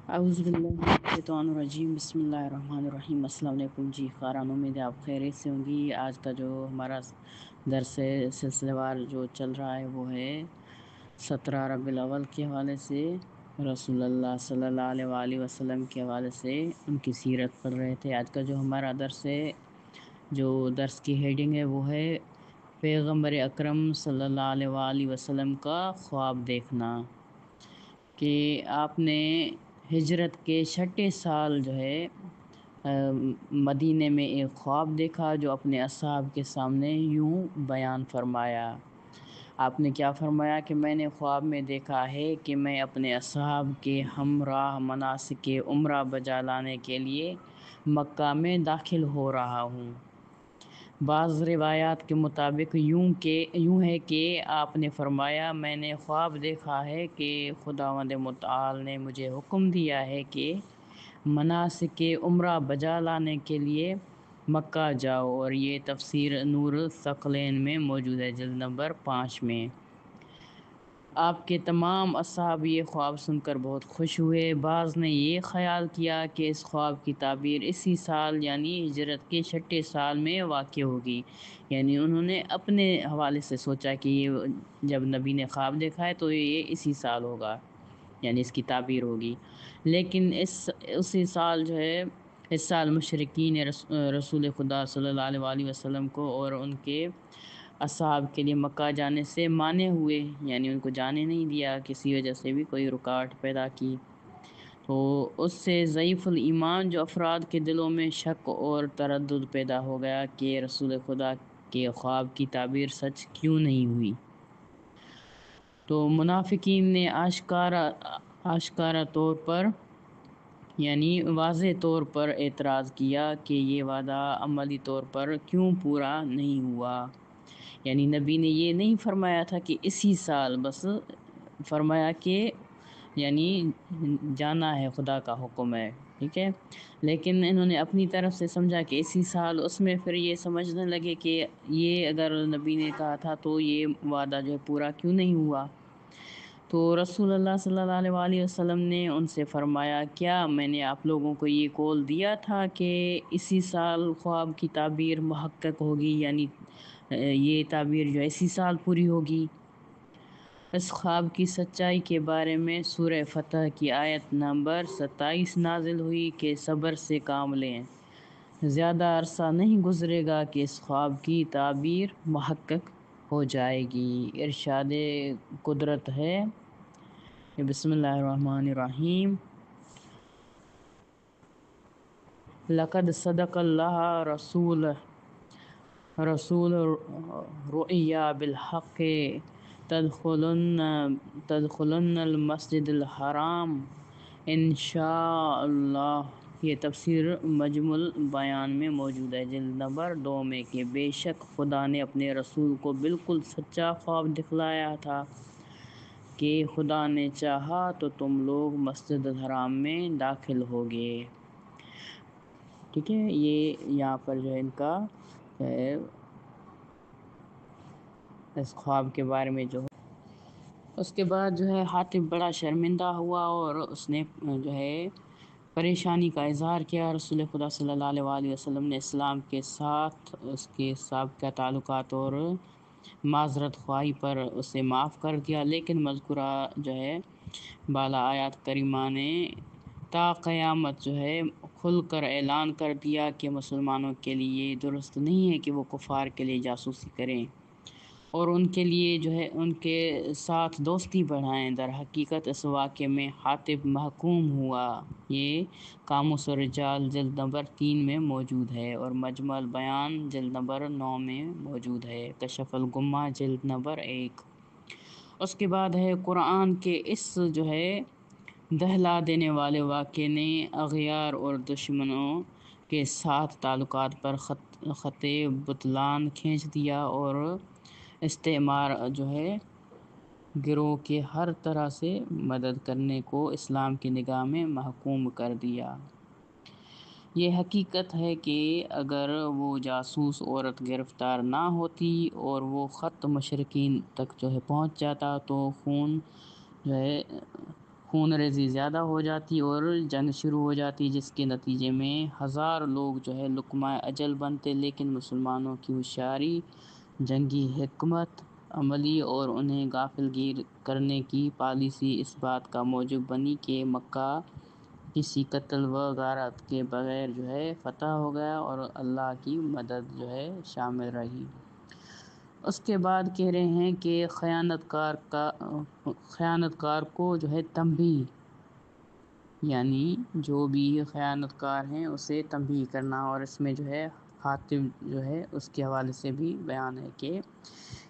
اعوذ باللہ من الشیطان الرجیم، بسم اللہ الرحمن الرحیم۔ السلام علیکم جی خاران، امید ہے آپ خیریت سے ہوں گی۔ آج کا جو ہمارا درس سلسلہ وار جو چل رہا ہے وہ ہے 17 ربیع الاول کے حوالے سے، رسول اللہ صلی اللہ علیہ وآلہ وسلم کے حوالے سے ان کی سیرت پڑھ رہے تھے۔ آج کا جو ہمارا درس ہے، جو درس کی ہیڈنگ ہے وہ ہے پیغمبر اکرم صلی اللہ علیہ وآلہ وسلم کا خواب دیکھنا، کہ آپ نے ہجرت کے 6 سال جو ہے مدینے میں ایک خواب دیکھا جو اپنے اصحاب کے سامنے یوں بیان فرمایا۔ آپ نے کیا فرمایا کہ میں نے خواب میں دیکھا ہے کہ میں اپنے اصحاب کے ہمراہ مناسک عمرہ بجا لانے کے لیے مکہ میں داخل ہو رہا ہوں۔ بعض روایات کے مطابق یوں ہے کہ آپ نے فرمایا، میں نے خواب دیکھا ہے کہ خداوند متعال نے مجھے حکم دیا ہے کہ مناسک عمرہ بجا لانے کے لیے مکہ جاؤ، اور یہ تفسیر نور الثقلین میں موجود ہے، جلد نمبر 5 میں۔ آپ کے تمام اصحاب یہ خواب سن کر بہت خوش ہوئے۔ بعض نے یہ خیال کیا کہ اس خواب کی تعبیر اسی سال یعنی ہجرت کے 6 سال میں واقع ہوگی، یعنی انہوں نے اپنے حوالے سے سوچا کہ یہ جب نبی نے خواب دیکھا ہے تو یہ اسی سال ہوگا، یعنی اس کی تعبیر ہوگی۔ لیکن اسی سال جو ہے، اس سال مشرکین رسول خدا صلی اللہ علیہ وآلہ وسلم کو اور ان کے اصحاب کے لیے مکہ جانے سے مانے ہوئے، یعنی ان کو جانے نہیں دیا، کسی وجہ سے بھی کوئی رکاوٹ پیدا کی۔ تو اس سے ضعیف الایمان جو افراد کے دلوں میں شک اور تردد پیدا ہو گیا کہ رسول خدا کے خواب کی تعبیر سچ کیوں نہیں ہوئی۔ تو منافقین نے آشکارا طور پر، یعنی واضح طور پر اعتراض کیا کہ یہ وعدہ عملی طور پر کیوں پورا نہیں ہوا۔ یعنی نبی نے یہ نہیں فرمایا تھا کہ اسی سال، بس فرمایا کہ یعنی جانا ہے، خدا کا حکم ہے، ٹھیک ہے۔ لیکن انہوں نے اپنی طرف سے سمجھا کہ اسی سال، اس میں پھر یہ سمجھنے لگے کہ یہ اگر نبی نے کہا تھا تو یہ وعدہ جو ہے پورا کیوں نہیں ہوا۔ تو رسول اللہ صلی اللہ علیہ وآلہ وسلم نے ان سے فرمایا، کیا میں نے آپ لوگوں کو یہ قول دیا تھا کہ اسی سال خواب کی تعبیر محقق ہوگی، یعنی یہ تعبیر جو ہے اسی سال پوری ہوگی۔ اس خواب کی سچائی کے بارے میں سورہ فتح کی آیت نمبر 27 نازل ہوئی کہ صبر سے کام لیں، زیادہ عرصہ نہیں گزرے گا کہ اس خواب کی تعبیر محقق ہو جائے گی۔ ارشاد قدرت ہے، بسم اللہ الرحمن الرحیم، لقد صدق اللہ رسول رؤیا بالحق تدخلن المسجد الحرام انشاء اللہ۔ یہ تفسیر مجمع البیان میں موجود ہے، جلد نمبر 2 میں، کہ بے شک خدا نے اپنے رسول کو بالکل سچا خواب دکھلایا تھا کہ خدا نے چاہا تو تم لوگ مسجد الحرام میں داخل ہوگے، ٹھیک ہے۔ یہ یہاں پر جو ہے ان کا اس خواب کے بارے میں جو اس کے بعد جو ہے حاتب بڑا شرمندہ ہوا اور اس نے جو ہے پریشانی کا اظہار کیا۔ رسول خدا صلی اللہ علیہ وآلہ وسلم نے اسلام کے ساتھ اس کے سابقہ تعلقات اور معذرت خواہی پر اسے معاف کر دیا، لیکن مذکورہ جو ہے بالا آیات کریمہ نے تا قیامت جو ہے کھل کر اعلان کر دیا کہ مسلمانوں کے لیے درست نہیں ہے کہ وہ کفار کے لیے جاسوسی کریں اور ان کے لیے جو ہے ان کے ساتھ دوستی بڑھائیں۔ در حقیقت اس واقعے میں حاتب محکوم ہوا۔ یہ قاموس الرجال جلد نمبر 3 میں موجود ہے اور مجمع البیان جلد نمبر 9 میں موجود ہے، کشف الغمہ جلد نمبر 1۔ اس کے بعد ہے قرآن کے اس جو ہے دہلا دینے والے واقعے نے اغیار اور دشمنوں کے ساتھ تعلقات پر خط بطلان کھینچ دیا اور استعمار جو ہے گروہ کے ہر طرح سے مدد کرنے کو اسلام کی نگاہ میں محکوم کر دیا۔ یہ حقیقت ہے کہ اگر وہ جاسوس عورت گرفتار نہ ہوتی اور وہ خط مشرکین تک جو ہے پہنچ جاتا تو خون جو ہے خون ریزی زیادہ ہو جاتی اور جنگ شروع ہو جاتی، جس کے نتیجے میں ہزار لوگ لقمہ اجل بنتے، لیکن مسلمانوں کی ہوشیاری، جنگی حکمت عملی اور انہیں غافل گیر کرنے کی پالیسی اس بات کا موجب بنی کہ مکہ کسی قتل و غارت کے بغیر فتح ہو گیا اور اللہ کی مدد شامل رہی۔ اس کے بعد کہہ رہے ہیں کہ خیانت کار کو تنبیہ، یعنی جو بھی خیانت کار ہیں اسے تنبیہ کرنا، اور اس میں حاتب اس کے حوالے سے بھی بیان ہے کہ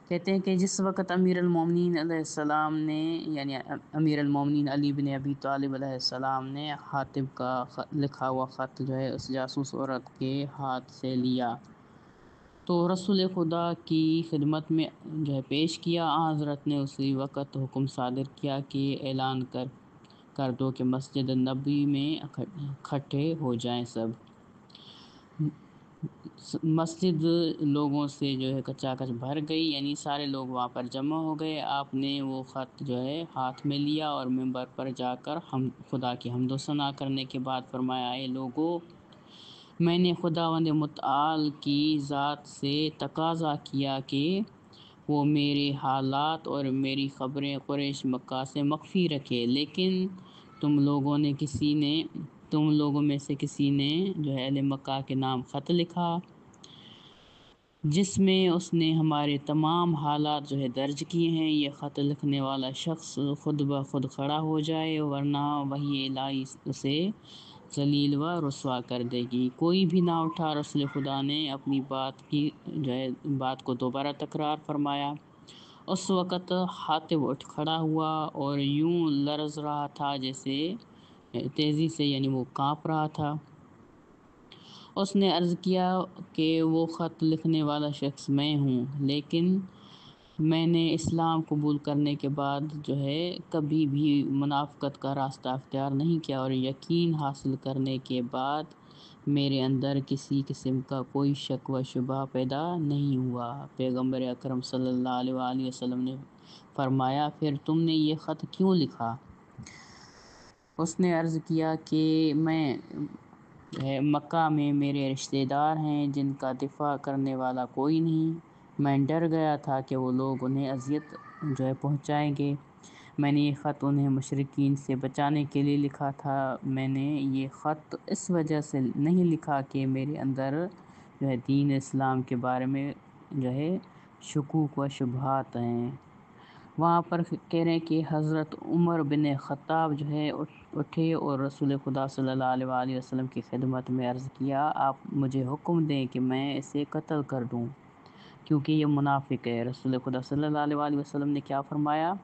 کہتے ہیں کہ جس وقت امیر المومنین علیہ السلام نے، یعنی امیر المومنین علی بن ابی طالب علیہ السلام نے حاتب کا لکھا ہوا خط اس جاسوس عورت کے ہاتھ سے لیا تو رسول خدا کی خدمت میں پیش کیا، حضرت نے اسی وقت حکم صادر کیا کہ اعلان کر دو کہ مسجد نبی میں اکٹھے ہو جائیں سب۔ مسجد لوگوں سے کچا کچ بھر گئی، یعنی سارے لوگ وہاں پر جمع ہو گئے۔ آپ نے وہ خط ہاتھ میں لیا اور منبر پر جا کر خدا کی حمد و ثنا کرنے کے بعد فرمایا، اے لوگو، میں نے خداوند متعال کی ذات سے تقاضا کیا کہ وہ میرے حالات اور میری خبریں قریش مکہ سے مخفی رکھے، لیکن تم لوگوں میں سے کسی نے اہل مکہ کے نام خط لکھا، جس میں اس نے ہمارے تمام حالات درج کیے ہیں۔ یہ خط لکھنے والا شخص خود بخود کھڑا ہو جائے، ورنہ وحی الہی اسے ذلیل و رسوا کر دے گی۔ کوئی بھی نہ اٹھا۔ رسول خدا نے اپنی بات کو دوبارہ تکرار فرمایا۔ اس وقت حاتب اٹھ کھڑا ہوا اور یوں لرز رہا تھا جیسے تیزی سے، یعنی وہ کانپ رہا تھا۔ اس نے عرض کیا کہ وہ خط لکھنے والا شخص میں ہوں، لیکن میں نے اسلام قبول کرنے کے بعد کبھی بھی منافقت کا راستہ اختیار نہیں کیا، اور یقین حاصل کرنے کے بعد میرے اندر کسی قسم کا کوئی شک و شبہ پیدا نہیں ہوا۔ پیغمبر اکرم صلی اللہ علیہ وآلہ وسلم نے فرمایا، پھر تم نے یہ خط کیوں لکھا؟ اس نے عرض کیا کہ مکہ میں میرے رشتہ دار ہیں جن کا دفاع کرنے والا کوئی نہیں، میں ڈر گیا تھا کہ وہ لوگ انہیں اذیت پہنچائیں گے۔ میں نے یہ خط انہیں مشرکین سے بچانے کے لیے لکھا تھا۔ میں نے یہ خط اس وجہ سے نہیں لکھا کہ میرے اندر دین اسلام کے بارے میں شکوک و شبہات ہیں۔ وہاں پر کہہ رہے ہیں کہ حضرت عمر بن خطاب اٹھے اور رسول خدا صلی اللہ علیہ وآلہ وسلم کی خدمت میں عرض کیا، آپ مجھے حکم دیں کہ میں اسے قتل کر دوں کیونکہ یہ منافق ہے۔ رسول خدا صلی اللہ علیہ وآلہ وسلم نے کیا فرمایا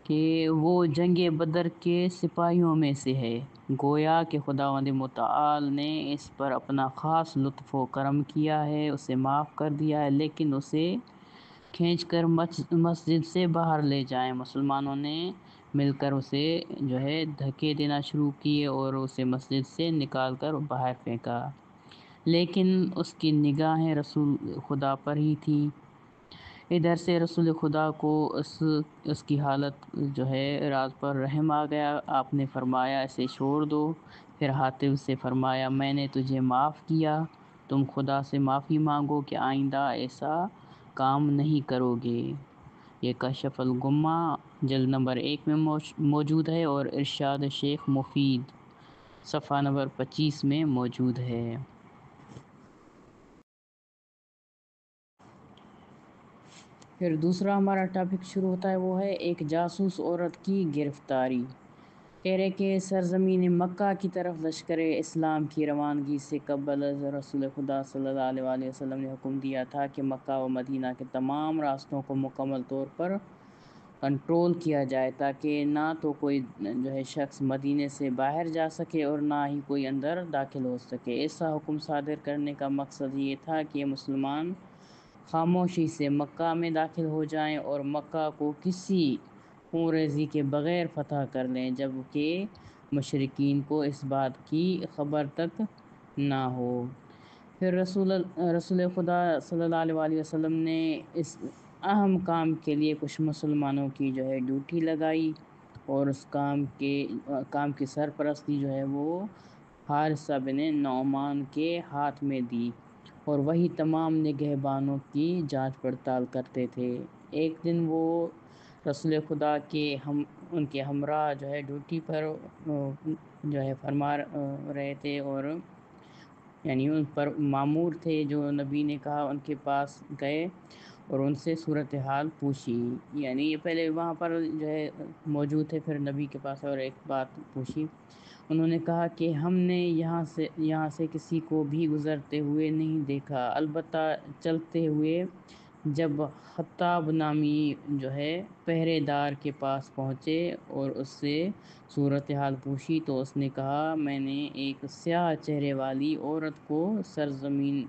کہ وہ جنگ بدر کے سپاہیوں میں سے ہے، گویا کہ خداوند متعال نے اس پر اپنا خاص لطف و کرم کیا ہے، اسے معاف کر دیا ہے، لیکن اسے کھینچ کر مسجد سے باہر لے جائیں۔ مسلمانوں نے مل کر اسے دھکے دینا شروع کیے اور اسے مسجد سے نکال کر باہر پھینکا، لیکن اس کی نگاہیں رسول خدا پر ہی تھیں۔ ادھر سے رسول خدا کو اس کی حالت راز پر رحم آ گیا۔ آپ نے فرمایا، اسے چھوڑ دو۔ پھر حاتب سے فرمایا، میں نے تجھے معاف کیا، تم خدا سے معافی مانگو کہ آئندہ ایسا کام نہیں کرو گے۔ یہ کشف الغمہ جلد نمبر 1 میں موجود ہے اور ارشاد شیخ مفید صفحہ نمبر 25 میں موجود ہے۔ پھر دوسرا ہمارا ٹاپک شروع ہوتا ہے، وہ ہے ایک جاسوس عورت کی گرفتاری۔ کہہ رہے کہ سرزمین مکہ کی طرف لشکر اسلام کی روانگی سے قبل رسول خدا صلی اللہ علیہ وآلہ وسلم نے حکم دیا تھا کہ مکہ و مدینہ کے تمام راستوں کو مکمل طور پر کنٹرول کیا جائے تاکہ نہ تو کوئی شخص مدینے سے باہر جا سکے اور نہ ہی کوئی اندر داخل ہو سکے۔ ایسا حکم صادر کرنے کا مقصد یہ تھا کہ مسلمان خاموشی سے مکہ میں داخل ہو جائیں اور مکہ کو کسی خون ریزی کے بغیر فتح کر لیں جبکہ مشرکین کو اس بات کی خبر تک نہ ہو۔ پھر رسول خدا صلی اللہ علیہ وآلہ وسلم نے اس اہم کام کے لیے کچھ مسلمانوں کی ڈیوٹی لگائی۔ اور اس کام کی سرپرستی جو ہے وہ حارثہ بن نعمان کے ہاتھ میں دی، اور وہی تمام نگہبانوں کی جانچ پڑتال کرتے تھے۔ ایک دن وہ رسول خدا ان کے ہمراہ جو ہے ڈیوٹی پر جو ہے فرما رہے تھے، اور یعنی ان پر مامور تھے، جو نبی نے کہا ان کے پاس گئے اور ان سے صورتحال پوچھی۔ یعنی یہ پہلے وہاں پر جو ہے موجود تھے، پھر نبی کے پاس اور ایک بات پوچھی۔ انہوں نے کہا کہ ہم نے یہاں سے کسی کو بھی گزرتے ہوئے نہیں دیکھا، البتہ چلتے ہوئے جب خطاب نامی جو ہے پہرے دار کے پاس پہنچے اور اس سے صورتحال پوچھی تو اس نے کہا میں نے ایک سیاہ چہرے والی عورت کو سرزمین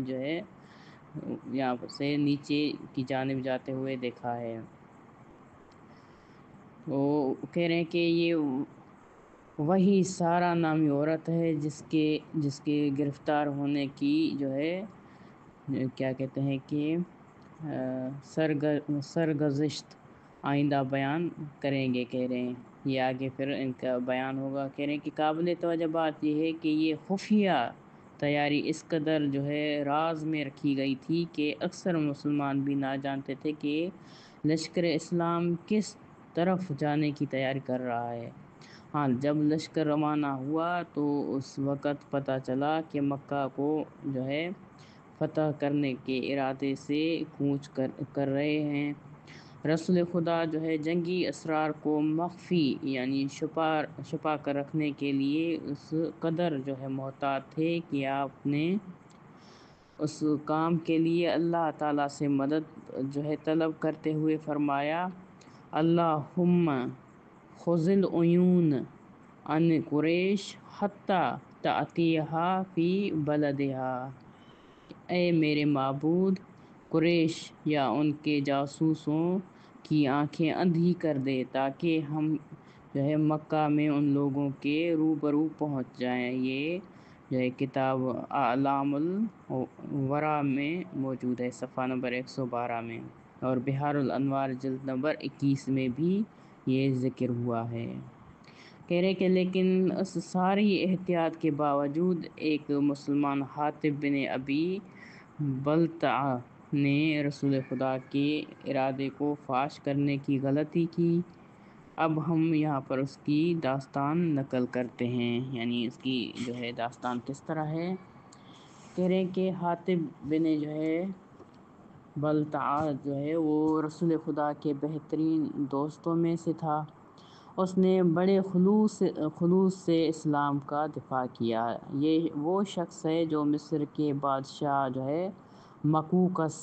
جو ہے یہاں سے نیچے کی جانب جاتے ہوئے دیکھا ہے۔ وہ کہہ رہے ہیں کہ یہ وہی سارا نامی عورت ہے جس کے گرفتار ہونے کی جو ہے کیا کہتے ہیں کہ سرگزشت آئندہ بیان کریں گے، کہہ رہے ہیں یہ آگے پھر ان کا بیان ہوگا۔ کہہ رہے ہیں کہ قابل توجہ بات یہ ہے کہ یہ خفیہ تیاری اس قدر جو ہے راز میں رکھی گئی تھی کہ اکثر مسلمان بھی نہ جانتے تھے کہ لشکر اسلام کس طرف جانے کی تیاری کر رہا ہے۔ ہاں، جب لشکر روانہ ہوا تو اس وقت پتہ چلا کہ مکہ کو جو ہے فتح کرنے کے ارادے سے کوچ کر رہے ہیں۔ رسول خدا جو ہے جنگی اسرار کو مخفی یعنی چھپا کر رکھنے کے لیے اس قدر جو ہے محتاط تھے کہ آپ نے اس کام کے لیے اللہ تعالیٰ سے مدد جو ہے طلب کرتے ہوئے فرمایا اللہم خذل عیون ان قریش حتی تأتیہا فی بلدہا، اے میرے معبود قریش یا ان کے جاسوسوں کی آنکھیں اندھی کر دے تاکہ ہم جو ہے مکہ میں ان لوگوں کے روبرو پہنچ جائیں۔ یہ جو ہے کتاب اعلام الورا میں موجود ہے، صفحہ نمبر 112 میں، اور بحار الانوار جلد نمبر 21 میں بھی یہ ذکر ہوا ہے۔ کہہ رہے کہ لیکن اس ساری احتیاط کے باوجود ایک مسلمان حاطب بن ابی بلتعہ نے رسول خدا کے ارادے کو فاش کرنے کی غلطی کی۔ اب ہم یہاں پر اس کی داستان نقل کرتے ہیں، یعنی اس کی جو ہے داستان کس طرح ہے۔ کہہ رہے ہیں کہ حاطب بن جو ہے بلتعہ جو ہے وہ رسول خدا کے بہترین دوستوں میں سے تھا۔ اس نے بڑے خلوص سے اسلام کا دفاع کیا۔ یہ وہ شخص ہے جو مصر کے بادشاہ جو ہے مقوقس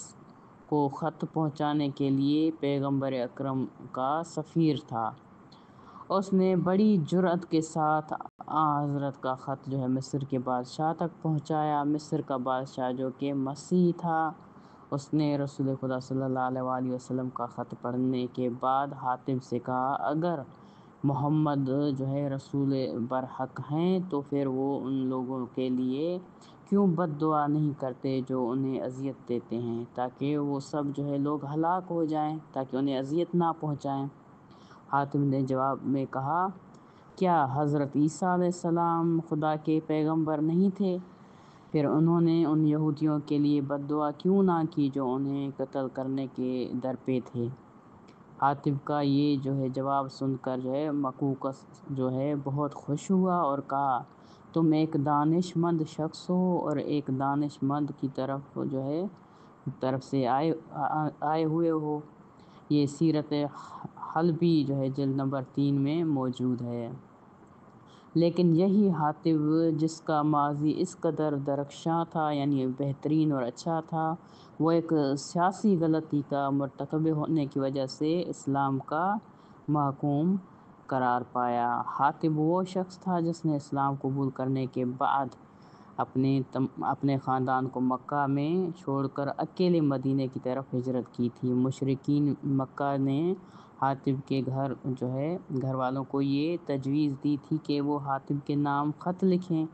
کو خط پہنچانے کے لیے پیغمبر اکرم کا سفیر تھا۔ اس نے بڑی جرأت کے ساتھ حضرت کا خط جو ہے مصر کے بادشاہ تک پہنچایا۔ مصر کا بادشاہ جو کہ مسیح تھا، اس نے رسول خدا صلی اللہ علیہ وآلہ وسلم کا خط پڑھنے کے بعد حاطب سے کہا اگر محمد جو ہے رسول برحق ہیں تو پھر وہ ان لوگوں کے لیے کیوں بد دعا نہیں کرتے جو انہیں اذیت دیتے ہیں، تاکہ وہ سب جو ہے لوگ ہلاک ہو جائیں، تاکہ انہیں اذیت نہ پہنچائیں۔ حاطب نے جواب میں کہا کیا حضرت عیسیٰ علیہ السلام خدا کے پیغمبر نہیں تھے؟ پھر انہوں نے ان یہودیوں کے لیے بد دعا کیوں نہ کی جو انہیں قتل کرنے کے درپے تھے؟ حاطب کا یہ جو ہے جواب سن کر جو ہے مقوقس جو ہے بہت خوش ہوا اور کہا تم ایک دانش مند شخص ہو اور ایک دانش مند کی طرف سے آئے ہوئے ہو۔ یہ سیرت حلبی جو ہے جلد نمبر 3 میں موجود ہے۔ لیکن یہی حاطب جس کا ماضی اس قدر درخشاں تھا یعنی بہترین اور اچھا تھا، وہ ایک سیاسی غلطی کا مرتکب ہونے کی وجہ سے اسلام کا محکوم قرار پایا۔ حاطب وہ شخص تھا جس نے اسلام قبول کرنے کے بعد اپنے خاندان کو مکہ میں چھوڑ کر اکیلے مدینے کی طرف ہجرت کی تھی۔ مشرکین مکہ نے حاطب کے گھر والوں کو یہ تجویز دی تھی کہ وہ حاطب کے نام خط لکھیں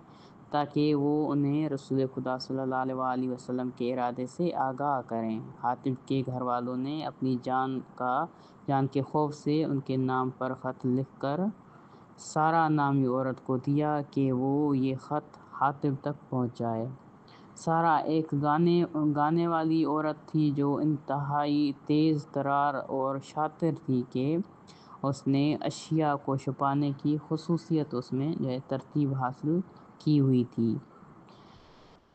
تاکہ وہ انہیں رسول خدا صلی اللہ علیہ وسلم کے ارادے سے آگاہ کریں۔ حاطب کے گھر والوں نے اپنی جان کے خوف سے ان کے نام پر خط لکھ کر سارا نامی عورت کو دیا کہ وہ یہ خط حاطب تک پہنچائے۔ سارا ایک گانے والی عورت تھی جو انتہائی تیز ترار اور شاطر تھی کہ اس نے اشیاء کو چھپانے کی خصوصیت اس میں ترتیب حاصل کی ہوئی تھی۔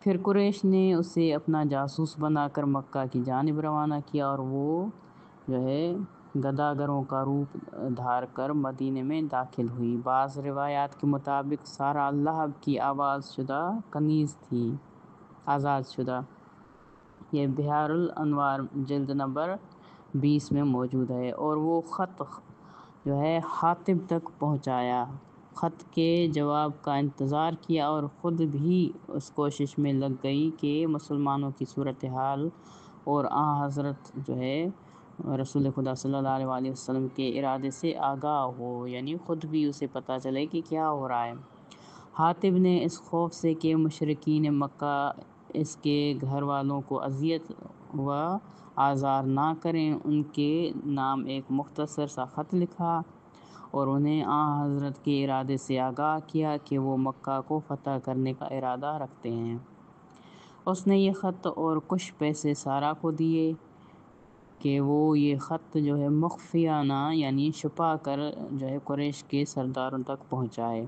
پھر قریش نے اسے اپنا جاسوس بنا کر مکہ کی جانب روانہ کیا اور وہ گداگروں کا روپ دھار کر مدینے میں داخل ہوئی۔ بعض روایات کے مطابق سارا لہب کی آزاد شدہ۔ یہ بحار الانوار جلد نمبر 20 میں موجود ہے۔ اور وہ خط حاطب تک پہنچایا، خط کے جواب کا انتظار کیا اور خود بھی اس کوشش میں لگ گئی کہ مسلمانوں کی صورتحال اور حضرت رسول خدا صلی اللہ علیہ وسلم کے ارادے سے آگاہ ہو، یعنی خود بھی اسے پتہ چلے کہ کیا ہو رہا ہے۔ حاطب نے اس خوف سے کہ مشرکین مکہ اس کے گھر والوں کو اذیت و آزار نہ کریں، ان کے نام ایک مختصر سا خط لکھا اور انہیں حضرت کے ارادے سے آگاہ کیا کہ وہ مکہ کو فتح کرنے کا ارادہ رکھتے ہیں۔ اس نے یہ خط اور کچھ پیسے سارا کو دیے کہ وہ یہ خط مخفیانہ یعنی چھپا کر قریش کے سرداروں تک پہنچائے۔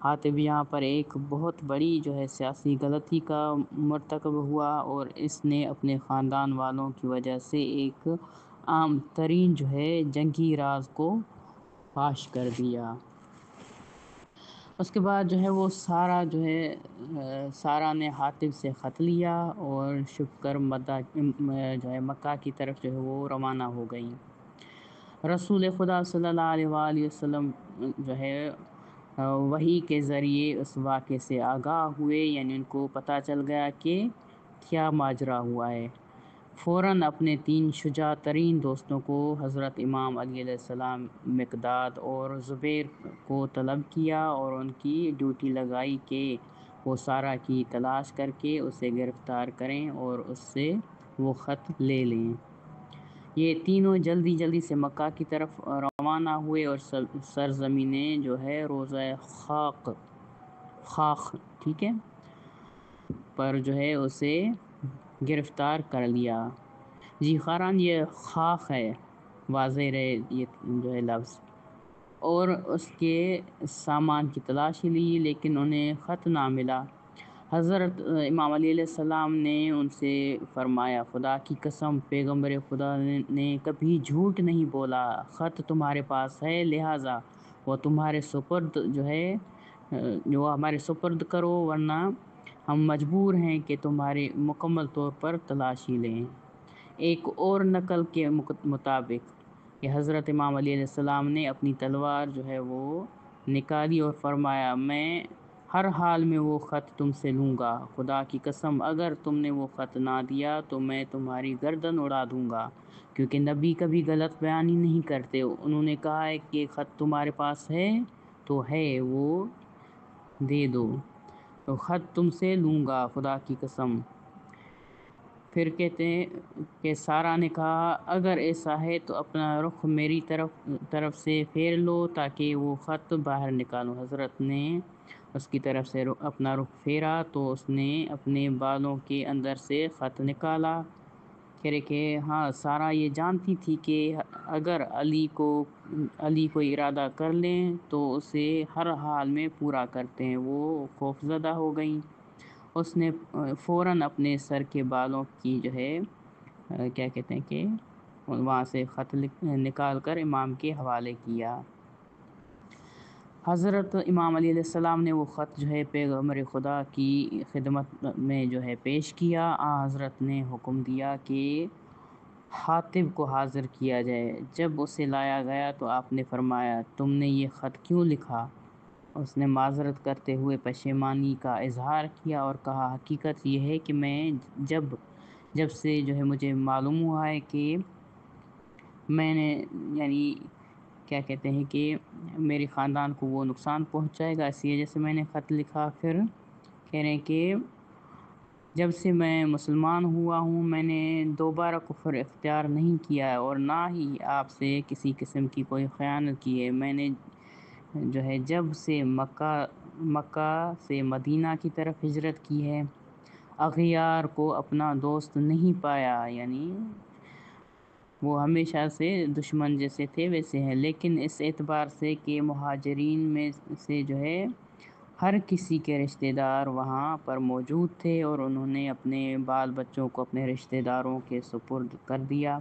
حاطب یہاں پر ایک بہت بڑی سیاسی غلطی کا مرتکب ہوا اور اس نے اپنے خاندان والوں کی وجہ سے ایک عام ترین جنگی راز کو فاش کر دیا۔ اس کے بعد وہ سارا نے حاطب سے خط لیا اور چھپ کر مکہ کی طرف وہ روانہ ہو گئی۔ رسول خدا صلی اللہ علیہ وسلم وحی کے ذریعے اس واقعے سے آگاہ ہوئے، یعنی ان کو پتہ چل گیا کہ کیا ماجرا ہوا ہے۔ فوراً اپنے 3 شجاع ترین دوستوں کو حضرت امام علی علیہ السلام، مقداد اور زبیر کو طلب کیا اور ان کی ڈیوٹی لگائی کہ وہ سارا کی تلاش کر کے اسے گرفتار کریں اور اس سے وہ خط لے لیں۔ یہ تینوں جلدی سے مکہ کی طرف روانہ ہوئے اور سرزمین روضہ خاق پر اسے گرفتار کر لیا۔ جی خاران، یہ خاق ہے، واضح رہے یہ لفظ۔ اور اس کے سامان کی تلاشی لی لیکن انہیں خط نہ ملا۔ حضرت امام علی علیہ السلام نے ان سے فرمایا، خدا کی قسم، پیغمبر خدا نے کبھی جھوٹ نہیں بولا، خط تمہارے پاس ہے، لہٰذا وہ تمہارے ہمارے سپرد کرو، ورنہ ہم مجبور ہیں کہ تمہاری مکمل طور پر تلاشی لیں۔ ایک اور نقل کے مطابق کہ حضرت امام علی علیہ السلام نے اپنی تلوار وہ نکالی اور فرمایا، میں ہر حال میں وہ خط تم سے لوں گا، خدا کی قسم اگر تم نے وہ خط نہ دیا تو میں تمہاری گردن اڑا دوں گا، کیونکہ نبی کبھی غلط بیانی نہیں کرتے۔ انہوں نے کہا ہے کہ خط تمہارے پاس ہے تو ہے، وہ دے دو، تو خط تم سے لوں گا، خدا کی قسم۔ پھر کہتے ہیں کہ سارا نے کہا، اگر ایسا ہے تو اپنا رخ میری طرف سے پھیر لو تاکہ وہ خط باہر نکالوں۔ حضرت نے اس کی طرف سے اپنا رخ پھیرا تو اس نے اپنے بالوں کے اندر سے خط نکالا۔ کہ سارا یہ جانتی تھی کہ اگر علی کو ارادہ کر لیں تو اسے ہر حال میں پورا کرتے ہیں۔ وہ خوفزدہ ہو گئیں۔ اس نے فوراً اپنے سر کے بالوں کی کہ وہاں سے خط نکال کر امام کے حوالے کیا۔ حضرت امام علی علیہ السلام نے وہ خط پیغمبر خدا کی خدمت میں پیش کیا۔ حضرت نے حکم دیا کہ حاطب کو حاضر کیا جائے۔ جب اسے لایا گیا تو آپ نے فرمایا، تم نے یہ خط کیوں لکھا؟ اس نے معذرت کرتے ہوئے پشیمانی کا اظہار کیا اور کہا، حقیقت یہ ہے کہ میں جب سے مجھے معلوم ہوا ہے کہ میں نے کہ میرے خاندان کو وہ نقصان پہنچائے گا، اس وجہ سے میں نے خط لکھا۔ پھر کہہ رہے ہیں کہ جب سے میں مسلمان ہوا ہوں میں نے دوبارہ کفر اختیار نہیں کیا اور نہ ہی آپ سے کسی قسم کی کوئی خیانت کی ہے۔ میں نے جو ہے جب سے مکہ سے مدینہ کی طرف ہجرت کی ہے اغیار کو اپنا دوست نہیں پایا، یعنی وہ ہمیشہ سے دشمن جیسے تھے ویسے ہیں، لیکن اس اعتبار سے کہ مہاجرین میں سے جو ہے ہر کسی کے رشتہ دار وہاں پر موجود تھے اور انہوں نے اپنے بال بچوں کو اپنے رشتہ داروں کے سپرد کر دیا،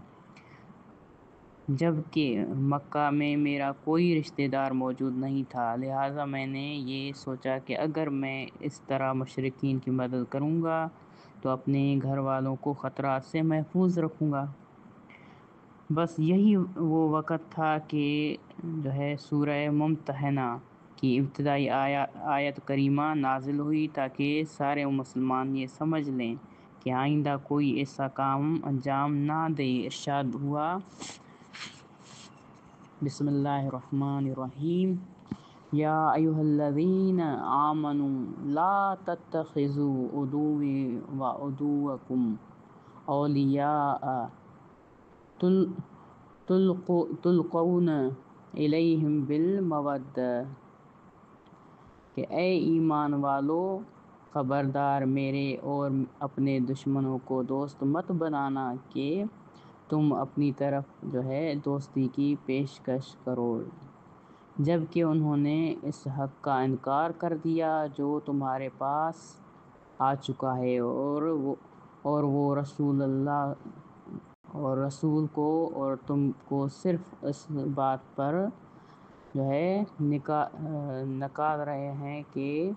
جبکہ مکہ میں میرا کوئی رشتہ دار موجود نہیں تھا۔ لہٰذا میں نے یہ سوچا کہ اگر میں اس طرح مشرکین کی مدد کروں گا تو اپنے گھر والوں کو خطرات سے محفوظ رکھوں گا۔ بس یہی وہ وقت تھا کہ جو ہے سورہ ممتحنہ کی ابتدائی آیت کریمہ نازل ہوئی تاکہ سارے مسلمان یہ سمجھ لیں کہ آئندہ کوئی ایسا کام انجام نہ دے۔ ارشاد ہوا، بسم اللہ الرحمن الرحیم، یا ایھا الذین آمنوا لا تتخذوا عدوی وعدوکم اولیاء تلقون الیہم بالمودہ، کہ اے ایمان والو خبردار میرے اور اپنے دشمنوں کو دوست مت بنانا کہ تم اپنی طرف جو ہے دوستی کی پیشکش کرو، جبکہ انہوں نے اس حق کا انکار کر دیا جو تمہارے پاس آ چکا ہے، اور وہ رسول کو اور تم کو صرف اس بات پر جو ہے نکال رہے ہیں کہ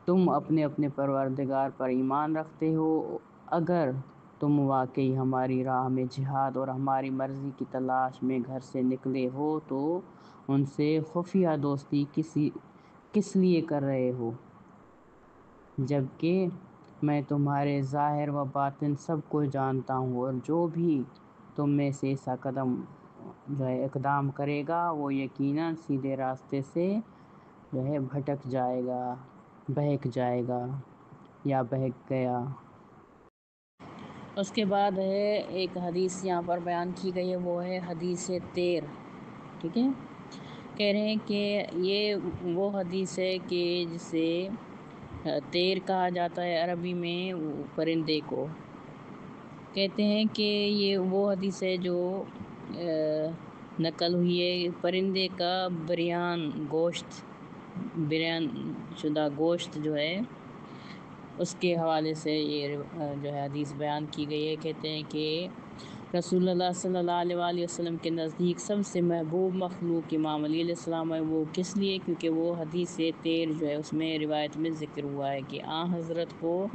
تم اپنے پروردگار پر ایمان رکھتے ہو۔ اگر تم واقعی ہماری راہ میں جہاد اور ہماری مرضی کی تلاش میں گھر سے نکلے ہو تو ان سے خفیہ دوستی کس لیے کر رہے ہو، جبکہ میں تمہارے ظاہر و باطن سب کو جانتا ہوں، اور جو بھی تم میں سے ایسا اقدام کرے گا وہ یقیناً سیدھے راستے سے جو ہے بہک جائے گا یا بہک گیا۔ اس کے بعد ہے ایک حدیث یہاں پر بیان کی گئی ہے، وہ ہے حدیث تیر، ٹھیک ہے۔ کہہ رہے ہیں کہ یہ وہ حدیث ہے کہ جسے تیر کہا جاتا ہے عربی میں پرندے کو، کہتے ہیں کہ یہ وہ حدیث ہے جو نقل ہوئی ہے پرندے کا بریان شدہ گوشت جو ہے اس کے حوالے سے یہ جو ہے حدیث بیان کی گئی ہے۔ کہتے ہیں کہ رسول اللہ صلی اللہ علیہ وآلہ وسلم کے نزدیک سب سے محبوب مخلوق امام علی علیہ السلام ہے، وہ کس لیے؟ کیونکہ وہ حدیث تیر جو ہے اس میں روایت میں ذکر ہوا ہے کہ آن حضرت کو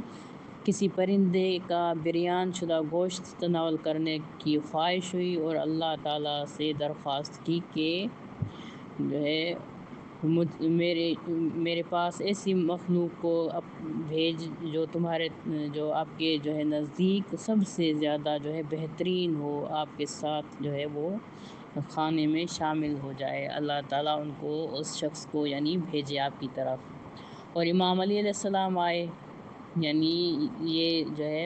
کسی پرندے کا بریان شدہ گوشت تناول کرنے کی خواہش ہوئی اور اللہ تعالیٰ سے درخواست کی کہ جو ہے میرے پاس ایسی مخلوق کو بھیج جو آپ کے جو ہے نزدیک سب سے زیادہ جو ہے بہترین ہو، آپ کے ساتھ جو ہے وہ کھانے میں شامل ہو جائے، اللہ تعالیٰ ان کو اس شخص کو یعنی بھیجے آپ کی طرف۔ اور امام علی علیہ السلام آئے، یعنی یہ جو ہے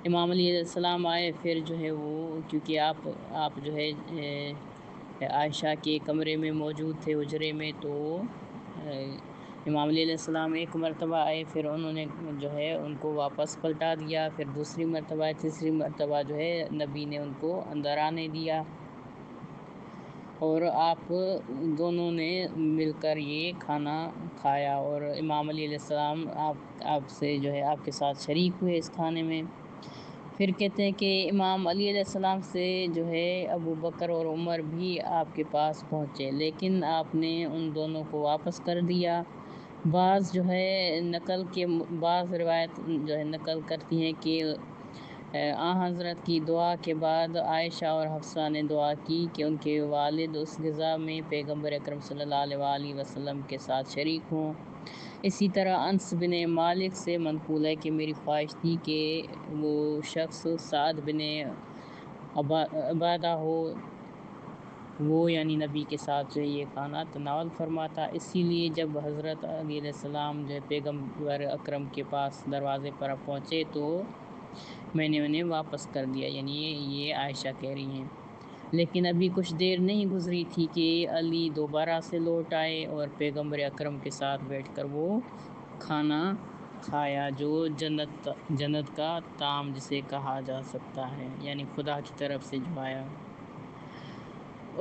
امام علی علیہ السلام آئے، پھر جو ہے وہ کیونکہ آپ جو ہے عائشہ کے کمرے میں موجود تھے حجرے میں، تو امام علی علیہ السلام ایک مرتبہ آئے، پھر انہوں نے جو ہے ان کو واپس پلٹا دیا، پھر دوسری مرتبہ تیسری مرتبہ جو ہے نبی نے ان کو اندر آنے دیا، اور آپ دونوں نے مل کر یہ کھانا کھایا، اور امام علی علیہ السلام آپ سے جو ہے آپ کے ساتھ شریک ہوئے اس کھانے میں۔ پھر کہتے ہیں کہ امام علی علیہ السلام سے جو ہے ابو بکر اور عمر بھی آپ کے پاس پہنچے، لیکن آپ نے ان دونوں کو واپس کر دیا۔ بعض روایت جو ہے نقل کرتی ہیں کہ حضرت کی دعا کے بعد عائشہ اور حفصہ نے دعا کی کہ ان کے والد اس غذا میں پیغمبر اکرم صلی اللہ علیہ وآلہ وسلم کے ساتھ شریک ہوں۔ اسی طرح انس بن مالک سے منقول ہے کہ میری خواہش تھی کہ وہ شخص سعد بن عبادہ ہو، وہ یعنی نبی کے ساتھ جو ہے یہ کھانا تناول فرماتا۔ اسی لیے جب حضرت علیہ السلام جو ہے پیغمبر اکرم کے پاس دروازے پر پہنچے تو میں نے انہیں واپس کر دیا، یعنی یہ عائشہ کہہ رہی ہیں۔ لیکن ابھی کچھ دیر نہیں گزری تھی کہ علی دوبارہ سے لوٹ آئے اور پیغمبر اکرم کے ساتھ بیٹھ کر وہ کھانا کھایا جو جنت کا طعام جسے کہا جا سکتا ہے، یعنی خدا کی طرف سے جو آیا۔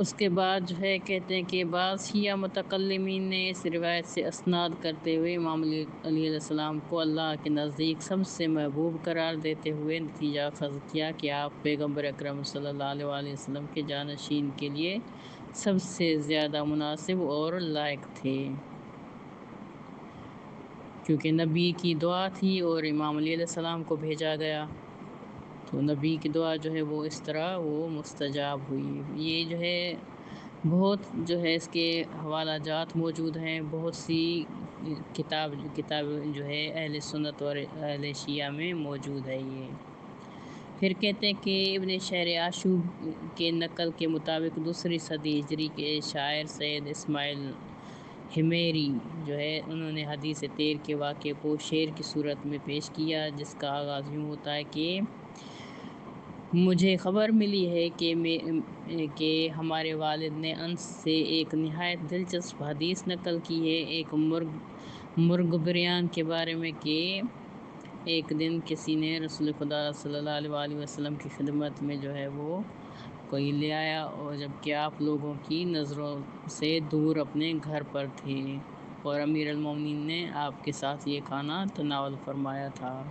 اس کے بعد جو ہے کہتے ہیں کہ بعض شیعہ متکلمین نے اس روایت سے اسناد کرتے ہوئے امام علی علیہ السلام کو اللہ کے نزدیک سب سے محبوب قرار دیتے ہوئے نتیجہ اخذ کیا کہ آپ پیغمبر اکرم صلی اللہ علیہ وآلہ وسلم کے جانشین کے لیے سب سے زیادہ مناسب اور لائق تھے، کیونکہ نبی کی دعا تھی اور امام علیہ السلام کو بھیجا گیا، تو نبی کی دعا جو ہے وہ اس طرح وہ مستجاب ہوئی۔ یہ جو ہے بہت جو ہے اس کے حوالہ جات موجود ہیں، بہت سی کتاب جو ہے اہل سنت اور اہل شیعہ میں موجود ہے یہ۔ پھر کہتے ہیں کہ ابن شہر آشوب کے نقل کے مطابق دوسری صدی ہجری کے شاعر سید اسماعیل ہمیری جو ہے انہوں نے حدیث تیر کے واقعے کو شعر کی صورت میں پیش کیا، جس کا آغاز یوں ہوتا ہے کہ مجھے خبر ملی ہے کہ ہمارے والد نے انس سے ایک نہایت دلچسپ حدیث نقل کی ہے، ایک مرغ بریان کے بارے میں، کہ ایک دن کسی نے رسول خدا صلی اللہ علیہ وآلہ وسلم کی خدمت میں جو ہے وہ کوئی لے آیا، اور جبکہ آپ لوگوں کی نظروں سے دور اپنے گھر پر تھے اور امیر المومنین نے آپ کے ساتھ یہ کھانا تناول فرمایا تھا۔